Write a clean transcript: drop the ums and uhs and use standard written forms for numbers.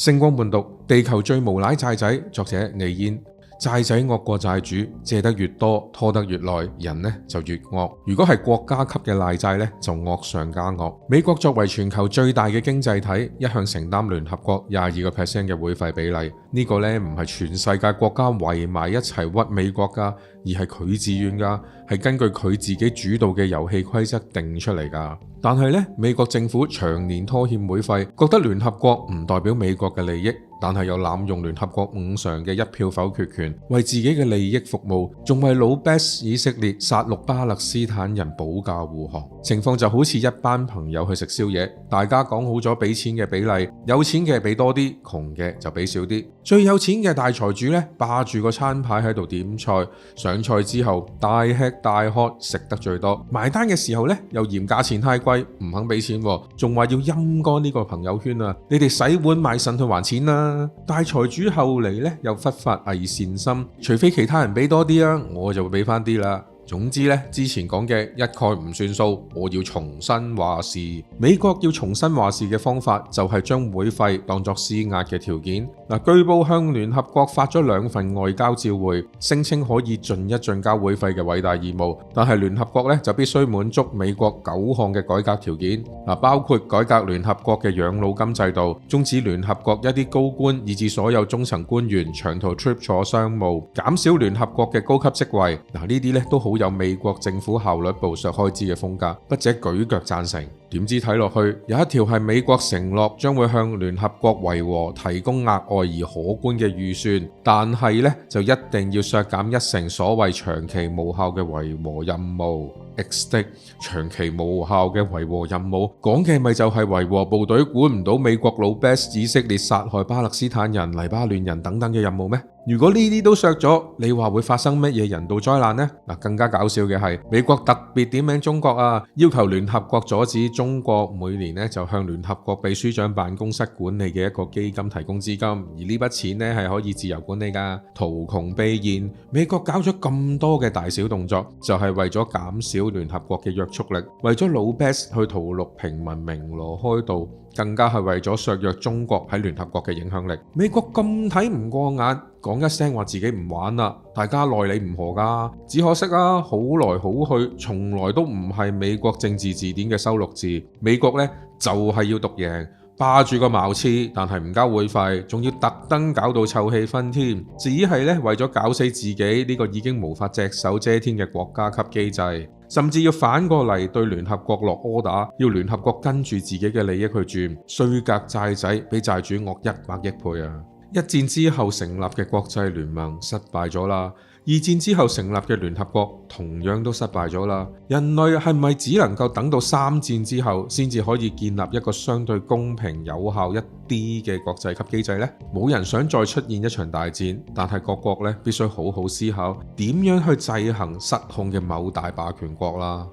星光伴讀，地球最無賴債仔，作者倪嫣。債仔惡過債主，借得越多，拖得越耐，人呢就越惡。如果係國家級嘅賴債呢，就惡上加惡。美國作為全球最大嘅經濟體，一向承擔聯合國22% 嘅會費比例。呢個呢唔係全世界國家圍埋一齊屈美國噶，而係佢自願噶，係根據佢自己主導嘅遊戲規則定出嚟噶。但係呢，美國政府長年拖欠會費，覺得聯合國唔代表美國嘅利益，但係又濫用聯合國五常嘅一票否決權，為自己嘅利益服務，仲為老 best 以色列殺戮巴勒斯坦人保駕護航。情況就好似一班朋友去食宵夜，大家講好咗俾錢嘅比例，有錢嘅俾多啲，窮嘅就俾少啲。最有錢嘅大財主呢，霸住個餐牌喺度點菜，上菜之後大吃大喝，食得最多，埋單嘅時候呢，又嫌價錢太貴，唔肯俾錢，仲話要陰乾呢個朋友圈啊！你哋洗碗賣腎去還錢啦！大財主後嚟呢，又忽發偽善心，除非其他人俾多啲啊，我就會俾翻啲啦。總之呢，之前講嘅一概唔算數，我要重新話事。美國要重新話事嘅方法就係將會費當作施壓嘅條件。據報向聯合國發咗2份外交照會，聲稱可以盡一盡交會費嘅偉大義務，但係聯合國呢就必須滿足美國9項嘅改革條件，包括改革聯合國嘅養老金制度，終止聯合國一啲高官以至所有中層官員長途 trip 坐商務，減少聯合國嘅高級職位。呢啲呢都好有美國政府效率部削開支嘅風格，筆者舉腳贊成。點知睇落去有一條係美國承諾將會向聯合國維和提供額外而可觀嘅預算，但係呢就一定要削減1成所謂長期無效嘅維和任務。XD 長期無效嘅維和任務，講嘅咪就係維和部隊管唔到美國老 best 以色列殺害巴勒斯坦人、黎巴嫩人等等嘅任務咩？如果呢啲都削咗，你話會發生乜嘢人道災難呢？更加搞笑嘅係美國特別點名中國啊，要求聯合國阻止中國每年呢就向聯合國秘書長辦公室管理嘅一個基金提供資金，而呢筆錢呢係可以自由管理噶。圖窮匕現，美國搞咗咁多嘅大小動作，就係為咗減少聯合國嘅約束力，為咗老 best 去屠戮平民鳴鑼開道，更加係為咗削弱中國喺聯合國嘅影響力。美國咁睇唔過眼，講一聲話自己唔玩啦，大家奈你唔何噶。只可惜啊，好來好去，從來都唔係美國政治字典嘅收錄字。美國呢就係要獨贏，霸住個茅廁，但係唔交會費，仲要特登搞到臭氣熏天，只係呢為咗搞死自己呢個已經無法隻手遮天嘅國家級機制。甚至要反過嚟對聯合國落柯打，要聯合國跟住自己嘅利益去轉，衰格債仔比債主惡100億倍啊！一戰之後成立嘅國際聯盟失敗咗啦，二戰之後成立嘅聯合國同樣都失敗咗啦。人類係咪只能夠等到3戰之後先至可以建立一個相對公平有效一啲嘅國際級機制呢？冇人想再出現一場大戰，但係各國呢必須好好思考點樣去制衡失控嘅某大霸權國啦。